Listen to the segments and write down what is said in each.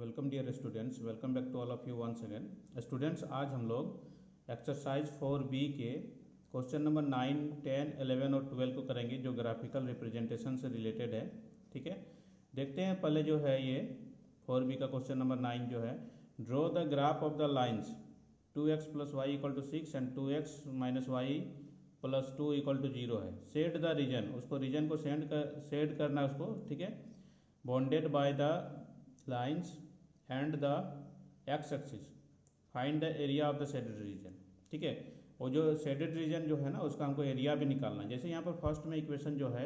Welcome dear students, welcome back to all of you once again. Students, आज हम लोग exercise 4B के question number 9, 10, 11 और 12 को करेंगे, जो ग्राफिकल रिप्रेजेंटेशन से रिलेटेड है। ठीक है, देखते हैं। पहले जो है ये 4B का क्वेश्चन नंबर 9 जो है, draw the graph of the lines 2x + y = 6 and 2x - y + 2 = 0 है। सेट द रीजन, उसको रीजन को सेट करना है उसको। ठीक है, bounded by the lines and the x axis, find the area of the shaded region. ठीक है, वो जो शेडेड रीजन जो है ना, उसका हमको एरिया भी निकालना है। जैसे यहाँ पर फर्स्ट में इक्वेशन जो है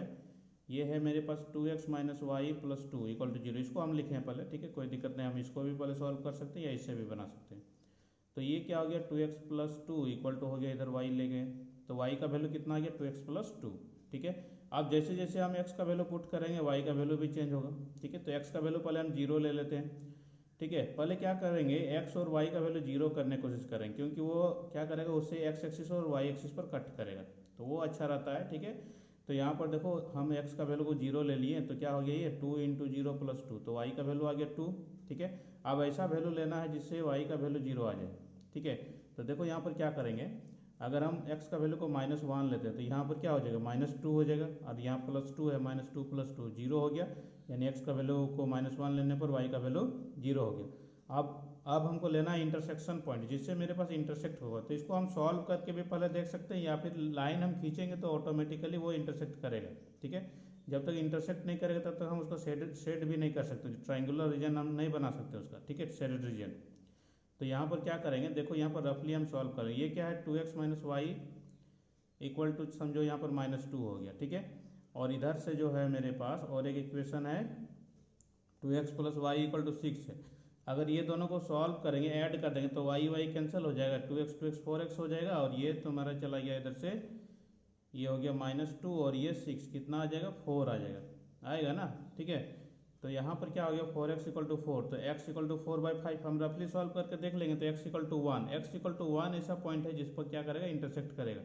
ये है मेरे पास 2x - y + 2 = 0। इसको हम लिखे हैं पहले। ठीक है, कोई दिक्कत नहीं, हम इसको भी पहले सॉल्व कर सकते हैं या इससे भी बना सकते हैं। तो ये क्या हो गया, 2x + 2 = हो गया, इधर y ले गए तो y का वैल्यू कितना आ गया, 2x + 2। ठीक है, अब जैसे जैसे हम x का वैल्यू पुट करेंगे y का वैल्यू भी चेंज होगा। ठीक है, तो x का वैल्यू पहले हम 0 ले लेते हैं। ठीक है, पहले क्या करेंगे, x और y का वैल्यू 0 करने की कोशिश करेंगे, क्योंकि वो क्या करेगा, उससे x एक्सिस और y एक्सिस पर कट करेगा, तो वो अच्छा रहता है। ठीक है, तो यहाँ पर देखो हम x का वैल्यू को 0 ले लिए, तो क्या हो गया, ये 2 × 0 + 2, तो y का वैल्यू आ गया 2। ठीक है, अब ऐसा वैल्यू लेना है जिससे y का वैल्यू 0 आ जाए। ठीक है, तो देखो यहाँ पर क्या करेंगे, अगर हम x का वैल्यू को -1 लेते हैं तो यहाँ पर क्या हो जाएगा, -2 हो जाएगा, और यहाँ +2 है, -2 + 2 0 हो गया, यानी x का वैल्यू को -1 लेने पर y का वैल्यू 0 हो गया। अब हमको लेना है इंटरसेक्शन पॉइंट, जिससे मेरे पास इंटरसेक्ट होगा। तो इसको हम सॉल्व करके भी पहले देख सकते हैं, या फिर लाइन हम खींचेंगे तो ऑटोमेटिकली वो इंटरसेक्ट करेगा। ठीक है, जब तक इंटरसेक्ट नहीं करेगा तब तक हम उसको शेड भी नहीं कर सकते, ट्राइंगुलर रीजन हम नहीं बना सकते उसका। ठीक है, शेडेड रीजन। तो यहाँ पर क्या करेंगे, देखो यहाँ पर रफली हम सॉल्व करेंगे। ये क्या है, 2x - y = समझो यहाँ पर -2 हो गया। ठीक है, और इधर से जो है मेरे पास और एक इक्वेशन है 2x + y = 6 है। अगर ये दोनों को सॉल्व करेंगे, ऐड कर देंगे, तो y कैंसिल हो जाएगा, 2x 4x हो जाएगा, और ये तुम्हारा चला गया इधर से, ये हो गया -2 और ये 6, कितना आ जाएगा, 4 आ जाएगा, आएगा ना। ठीक है, तो यहाँ पर क्या हो गया, 4x = 4, तो x = 4/5 हम रफली सॉल्व करके देख लेंगे। तो x = 1, x = 1 ऐसा पॉइंट है जिस पर क्या करेगा, इंटरसेक्ट करेगा।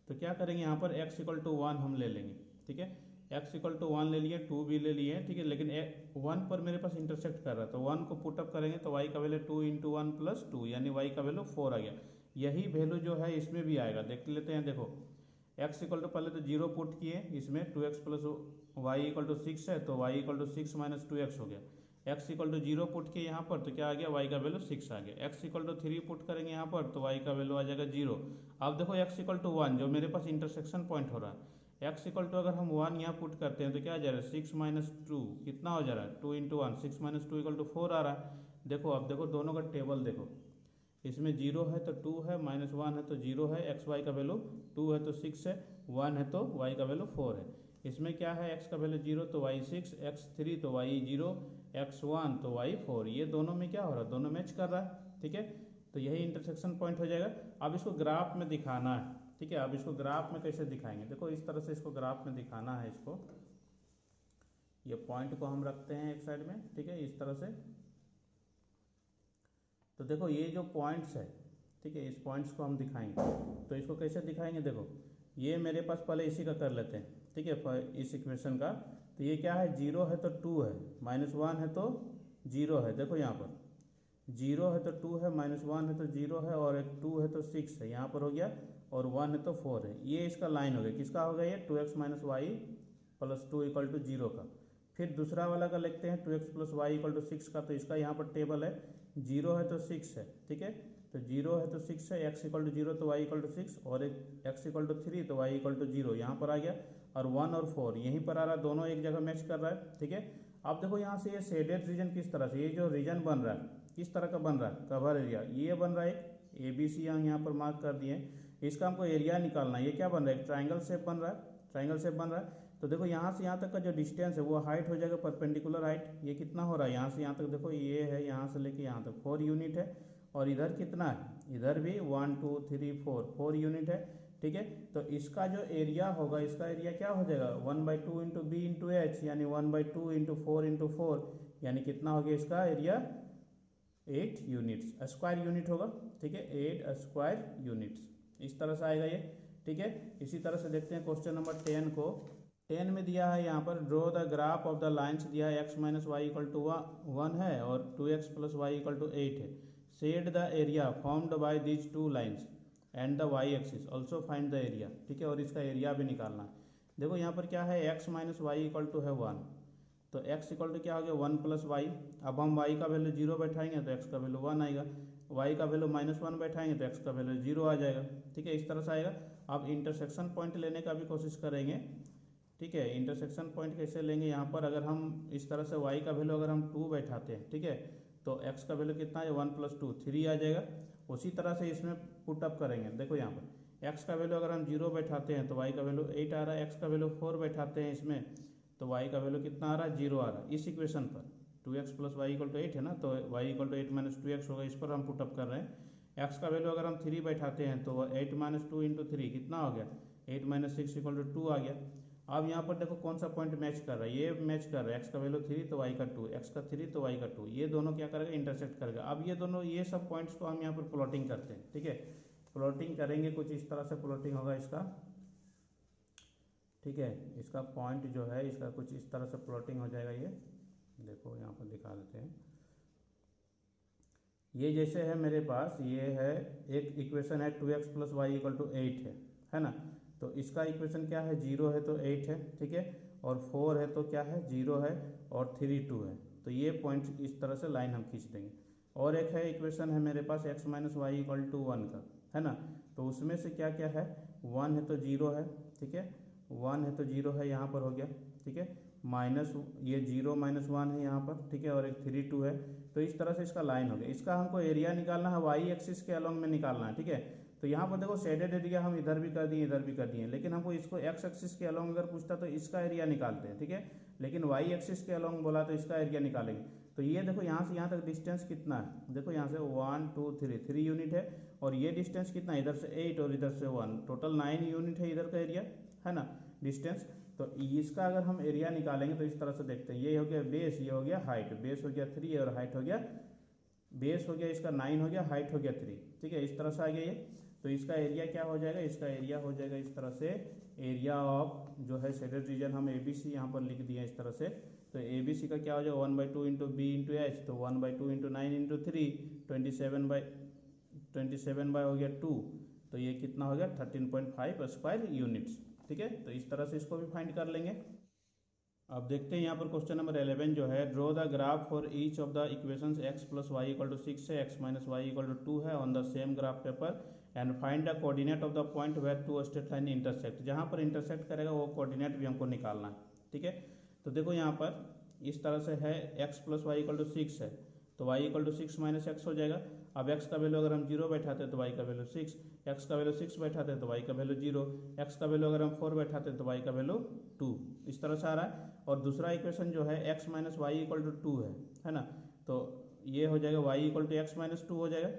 तो क्या करेंगे, यहाँ पर x = 1 हम ले लेंगे। ठीक है, x = 1 ले लिए, 2 भी ले लिए। ठीक है, लेकिन 1 पर मेरे पास इंटरसेक्ट कर रहा है, तो 1 को पुटअप करेंगे तो y का वैल्यू 2 × 1 + 2, यानी y का वैल्यू 4 आ गया। यही वैल्यू जो है इसमें भी आएगा, देख लेते हैं। देखो x = पहले तो 0 पुट किए, इसमें 2x + y = 6 है, तो y = 6 - 2x हो गया। x = 0 पुट किए यहाँ पर, तो क्या आ गया, y का वैल्यू 6 आ गया। x = 3 पुट करेंगे यहाँ पर, तो y का वैल्यू आ जाएगा 0। अब देखो x = 1 जो मेरे पास इंटरसेक्शन पॉइंट हो रहा है, x = अगर हम 1 यहाँ पुट करते हैं तो क्या आ जा रहा है, 6 - 2 कितना हो जा रहा है, 2 × 1, 6 - 2 = 4 आ रहा है। देखो अब देखो दोनों का टेबल देखो, इसमें 0 है तो 2 है, -1 है तो 0 है, एक्स वाई का वैल्यू 2 है तो 6 है, 1 है तो y का वैल्यू 4 है। इसमें क्या है, x का वैल्यू 0 तो y 6, x3 तो y 0, x1 तो y 4। ये दोनों में क्या हो रहा है, दोनों मैच कर रहा है। ठीक है, तो यही इंटरसेक्शन पॉइंट हो जाएगा। अब इसको ग्राफ में दिखाना है। ठीक है, अब इसको ग्राफ में कैसे दिखाएंगे, देखो इस तरह से इसको ग्राफ में दिखाना है। इसको ये पॉइंट को हम रखते हैं एक साइड में। ठीक है, इस तरह से। तो देखो ये जो पॉइंट्स है, ठीक है, इस पॉइंट्स को हम दिखाएंगे। तो इसको कैसे दिखाएंगे, देखो ये मेरे पास पहले इसी का कर लेते हैं। ठीक है, इस इक्वेशन का, तो ये क्या है, 0 है तो 2 है, -1 है तो 0 है। देखो यहाँ पर 0 है तो 2 है, -1 है तो 0 है, और एक 2 है तो 6 है, यहाँ पर हो गया, और 1 है तो 4 है। ये इसका लाइन हो गया, किसका हो गया, ये 2x - y + 2 = 0 का। फिर दूसरा वाला का लिखते हैं 2x + y = 6 का, तो इसका यहाँ पर टेबल है, 0 है तो 6 है। ठीक है, तो 0 है तो 6 है, x = 0 तो y = 6, और एक x = 3 तो y = 0 यहाँ पर आ गया, और 1 और 4 यहीं पर आ रहा है, दोनों एक जगह मैच कर रहा है। ठीक है, अब देखो यहाँ से ये शेडेड रीजन किस तरह से, ये जो रीजन बन रहा है किस तरह का बन रहा है, कवर एरिया ये बन रहा है, एक ABC हम यहाँ पर मार्क कर दिए। इसका हमको एरिया निकालना है। ये क्या बन रहा है, एक ट्राइंगल शेप बन रहा है, ट्राइंगल शेप बन रहा है। तो देखो यहाँ से यहाँ तक का जो डिस्टेंस है वो हाइट हो जाएगा, परपेंडिकुलर हाइट। ये कितना हो रहा है, यहाँ से यहाँ तक देखो, ये है यहाँ से लेके यहाँ तक 4 यूनिट है, और इधर कितना है, इधर भी 1 2 3 4 यूनिट है। ठीक है, तो इसका जो एरिया होगा, इसका एरिया क्या हो जाएगा, 1/2 × b × h, यानी 1/2 × 4 × 4, यानी कितना हो गया इसका एरिया, 8 यूनिट्स, स्क्वायर यूनिट होगा। ठीक है, 8 स्क्वायर यूनिट्स, इस तरह से आएगा ये। ठीक है, इसी तरह से देखते हैं क्वेश्चन नंबर 10 को। 10 में दिया है यहाँ पर draw the graph of the lines दिया है x minus y equal to 1 है और 2x plus Y equal to 8 है। Shade the area formed by these two lines and the y axis also find the area, ठीक है, और इसका area भी निकालना है। देखो यहाँ पर क्या है x minus y equal to है 1, तो x इक्वल टू क्या हो गया 1 प्लस वाई। अब हम y का वैल्यू 0 बैठाएंगे तो x का वैल्यू 1 आएगा, y का वैल्यू -1 बैठाएंगे तो x का वैल्यू 0 आ जाएगा, ठीक है, इस तरह से आएगा। अब इंटरसेक्शन पॉइंट लेने का भी कोशिश करेंगे, ठीक है। इंटरसेक्शन पॉइंट कैसे लेंगे, यहाँ पर अगर हम इस तरह से y का वैल्यू अगर हम 2 बैठाते हैं, ठीक है, तो x का वैल्यू कितना है 1 + 2 3 आ जाएगा। उसी तरह से इसमें पुट अप करेंगे। देखो यहाँ पर x का वैल्यू अगर हम 0 बैठाते हैं तो y का वैल्यू 8 आ रहा है, x का वैल्यू 4 बैठाते हैं इसमें तो y का वैल्यू कितना आ रहा है 0 आ रहा है। इस इक्वेशन पर 2x + y = 8 है ना, तो y = 8 - 2x होगा, इस पर हम पुट अप कर रहे हैं। x का वैल्यू अगर हम 3 बैठाते हैं तो 8 - 2 × 3 कितना हो गया 8 - 6 = 2 आ गया। अब यहाँ पर देखो कौन सा पॉइंट मैच कर रहा है, ये मैच कर रहा है, x का वैल्यू 3 तो y का 2, x का 3 तो y का 2, ये दोनों क्या करेगा इंटरसेक्ट करेगा। अब ये दोनों ये सब पॉइंट्स को हम यहाँ पर प्लॉटिंग करते हैं, ठीक है, प्लॉटिंग करेंगे, कुछ इस तरह से प्लॉटिंग होगा इसका, ठीक है, इसका पॉइंट जो है इसका कुछ इस तरह से प्लॉटिंग हो जाएगा। ये देखो यहाँ पर दिखा देते हैं, ये जैसे है मेरे पास, ये है एक इक्वेशन है 2x + y = 8 है ना, तो इसका इक्वेशन क्या है 0 है तो 8 है, ठीक है, और 4 है तो क्या है 0 है और 3 2 है, तो ये पॉइंट इस तरह से लाइन हम खींच देंगे। और एक है इक्वेशन है मेरे पास x - y = 1 का, है ना, तो उसमें से क्या क्या है 1 है तो 0 है, ठीक है, 1 है तो 0 है, यहाँ पर हो गया, ठीक है, माइनस ये 0 - 1 है यहाँ पर, ठीक है, और एक 3 2 है, तो इस तरह से इसका लाइन हो गया। इसका हमको एरिया निकालना है, वाई एक्सिस के अलोंग में निकालना है, ठीक है। तो यहाँ पर देखो शेडेड एरिया हम इधर भी कर दिए इधर भी कर दिए, लेकिन हमको इसको एक्स एक्सिस के अलोंग अगर पूछता तो इसका एरिया निकालते हैं, ठीक है, लेकिन वाई एक्सिस के अलोंग बोला तो इसका एरिया निकालेंगे। तो ये देखो यहाँ से यहाँ तक डिस्टेंस कितना है, देखो यहाँ से 1 2 3 यूनिट है, और ये डिस्टेंस कितना है इधर से 8 और इधर से 1, टोटल 9 यूनिट है इधर का एरिया, है ना, डिस्टेंस। तो इसका अगर हम एरिया निकालेंगे तो इस तरह से देखते हैं, ये हो गया बेस, ये हो गया हाइट, बेस हो गया 3 और हाइट हो गया, बेस हो गया इसका 9 हो गया, हाइट हो गया 3, ठीक है, इस तरह से आ गया ये। तो इसका एरिया क्या हो जाएगा, इसका एरिया हो जाएगा इस तरह से, एरिया ऑफ जो है शेडेड रीजन हम ABC यहाँ पर लिख दिए इस तरह से, तो ABC का क्या हो जाएगा 1/2 × B × H, तो 1/2 × 9 × 3 27 बाय हो गया 2, तो ये कितना हो गया 13.5 स्क्वायर यूनिट्स, ठीक है। तो इस तरह से इसको भी फाइंड कर लेंगे। अब देखते हैं यहाँ पर क्वेश्चन नंबर 11 जो है, draw the graph for each of the equations x + y = 6 है, x - y = 2 है on the same graph paper and find the coordinate of the point where two straight line intersect. जहाँ पर intersect करेगा वो coordinate भी हमको निकालना है, ठीक है। तो देखो यहाँ पर इस तरह से है x + y = 6 है, तो y = 6 - x हो जाएगा। अब x का वैल्यू अगर हम 0 बैठाते हैं तो y का वैल्यू 6, x का वैल्यू 6 बैठाते हैं तो y का वैल्यू 0, x का वैल्यू अगर हम 4 बैठाते हैं तो y का वैल्यू 2, इस तरह से आ रहा है। और दूसरा इक्वेशन जो है x - y = 2 है ना, तो ये हो जाएगा y = x - 2 हो जाएगा।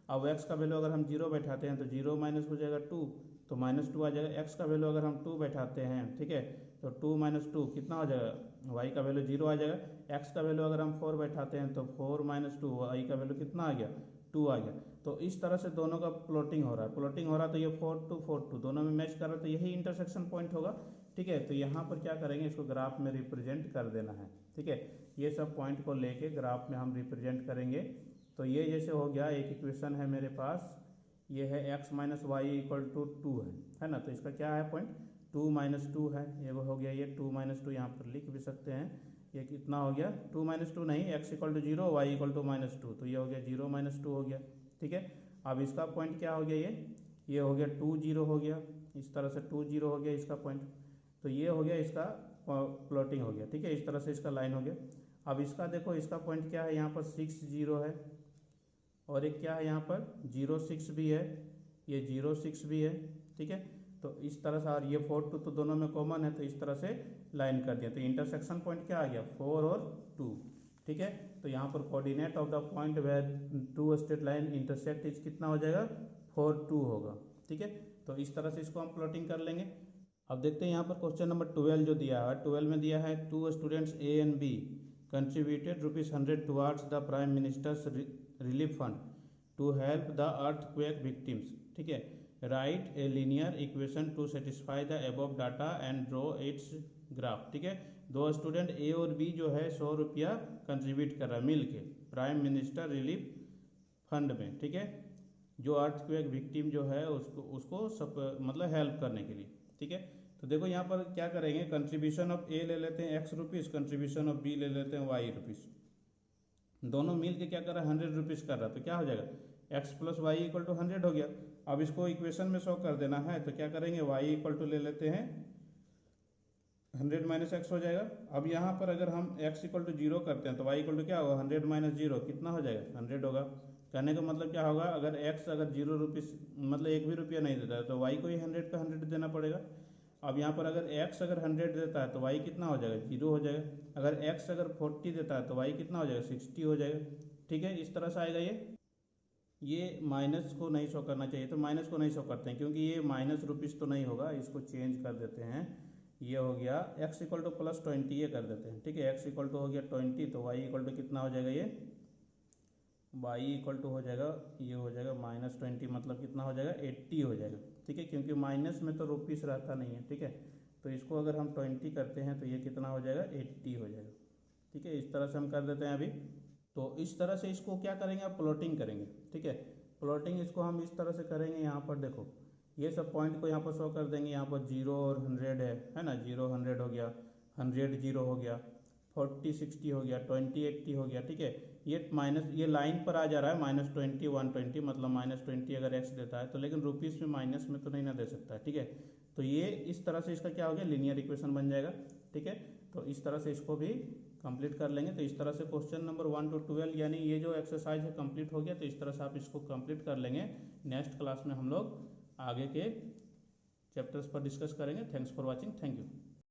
अब x का वैल्यू अगर हम 0 बैठाते हैं तो 0 माइनस हो जाएगा 2, तो -2 आ जाएगा। x का वैल्यू अगर हम 2 बैठाते हैं, ठीक है, तो 2 - 2 कितना हो जाएगा, y का वैल्यू 0 आ जाएगा। x का वैल्यू अगर हम 4 बैठाते हैं तो 4 - 2, y का वैल्यू कितना आ गया 2 आ गया। तो इस तरह से दोनों का प्लॉटिंग हो रहा है, प्लॉटिंग हो रहा है, तो ये 4 2 4 2 दोनों में मैच कर रहा है, तो यही इंटरसेक्शन पॉइंट होगा, ठीक है। तो यहाँ पर क्या करेंगे, इसको ग्राफ में रिप्रेजेंट कर देना है, ठीक है। ये सब पॉइंट को लेके ग्राफ में हम रिप्रेजेंट करेंगे। तो ये जैसे हो गया, एक इक्वेशन है मेरे पास, ये है x - y = 2 है ना, तो इसका क्या है पॉइंट 2 - 2 है, ये हो गया, ये 2 - 2 यहाँ पर लिख भी सकते हैं, ये कितना हो गया 2 - 2 नहीं, x = 0 y = -2, तो ये हो गया 0 - 2 हो गया, ठीक है। अब इसका पॉइंट क्या हो गया, ये हो गया 2 0 हो गया, इस तरह से 2 0 हो गया इसका पॉइंट, तो ये हो गया इसका प्लॉटिंग हो गया, ठीक है, इस तरह से इसका लाइन हो गया। अब इसका देखो, इसका पॉइंट क्या है, यहाँ पर 6 0 है, और एक क्या है यहाँ पर 0 6 भी है, ये 0 6 भी है, ठीक है। तो इस तरह से, और ये 4 2 तो दोनों में कॉमन है, तो इस तरह से लाइन कर दिया, तो इंटरसेक्शन पॉइंट क्या आ गया 4 और 2, ठीक है। तो यहाँ पर coordinate of the point where two straight line intersect is कितना हो जाएगा 4 2 होगा, ठीक है। तो इस तरह से इसको हम प्लॉटिंग कर लेंगे। अब देखते हैं यहाँ पर क्वेश्चन नंबर 12 जो दिया है, 12 में दिया है 2 students A and B contributed ₹100 towards the Prime Minister's Relief Fund to help the earthquake victims, ठीक है। Right a linear equation two satisfy the above data and draw it's graph, ठीक है। दो स्टूडेंट ए और बी जो है 100 रुपया contribute कर रहा है मिल के प्राइम मिनिस्टर रिलीफ फंड में, ठीक है, जो अर्थक्वेक विक्टिम जो है उसको सब मतलब हेल्प करने के लिए, ठीक है। तो देखो यहाँ पर क्या करेंगे, कंट्रीब्यूशन ऑफ ए ले लेते हैं ₹X, कंट्रीब्यूशन ऑफ बी ले लेते हैं ₹Y। दोनों मिल के क्या कर रहा है, ₹100 कर रहा है, तो क्या हो जाएगा, x + y = 100 हो गया। अब इसको इक्वेशन में शो कर देना है, तो क्या करेंगे, y = ले लेते हैं 100 - x हो जाएगा। अब यहाँ पर अगर हम x = 0 करते हैं तो y = क्या होगा, 100 - 0 कितना हो जाएगा, 100 होगा। कहने का मतलब क्या होगा, अगर x अगर ₹0 मतलब एक भी रुपया नहीं देता है तो y को ही 100 का 100 देना पड़ेगा। अब यहाँ पर अगर x अगर 100 देता है तो y कितना हो जाएगा, 0 हो जाएगा। अगर x अगर 40 देता है तो y कितना हो जाएगा, 60 हो जाएगा, ठीक है। इस तरह से आएगा ये माइनस को नहीं शो करना चाहिए, तो माइनस को नहीं शो करते हैं क्योंकि ये ₹- तो नहीं होगा, इसको चेंज कर देते हैं। ये हो गया x = +20 ये कर देते हैं, ठीक है। x = हो गया 20 तो y = कितना हो जाएगा, ये y = हो जाएगा, ये हो जाएगा -20 मतलब कितना हो जाएगा, 80 हो जाएगा, ठीक है। क्योंकि माइनस में तो रुपीस रहता नहीं है, ठीक है। तो इसको अगर हम 20 करते हैं तो ये कितना हो जाएगा, 80 हो जाएगा, ठीक है। इस तरह से हम कर देते हैं अभी। तो इस तरह से इसको क्या करेंगे, आप प्लॉटिंग करेंगे, ठीक है। प्लॉटिंग इसको हम इस तरह से करेंगे, यहाँ पर देखो ये सब पॉइंट को यहाँ पर शो कर देंगे। यहाँ पर 0 और 100 है ना, 0 100 हो गया, 100 0 हो गया, 40 60 हो गया, 20 80 हो गया, ठीक है। ये माइनस ये लाइन पर आ जा रहा है -20 120 मतलब -20 अगर x देता है तो, लेकिन रुपीस में माइनस में तो नहीं ना दे सकता है, ठीक है। तो ये इस तरह से इसका क्या हो गया, लीनियर इक्वेशन बन जाएगा, ठीक है। तो इस तरह से इसको भी कंप्लीट कर लेंगे। तो इस तरह से क्वेश्चन नंबर 1 to 12 यानी ये जो एक्सरसाइज है कंप्लीट हो गया। तो इस तरह से आप इसको कंप्लीट कर लेंगे। नेक्स्ट क्लास में हम लोग आगे के चैप्टर्स पर डिस्कस करेंगे। Thanks for watching, thank you.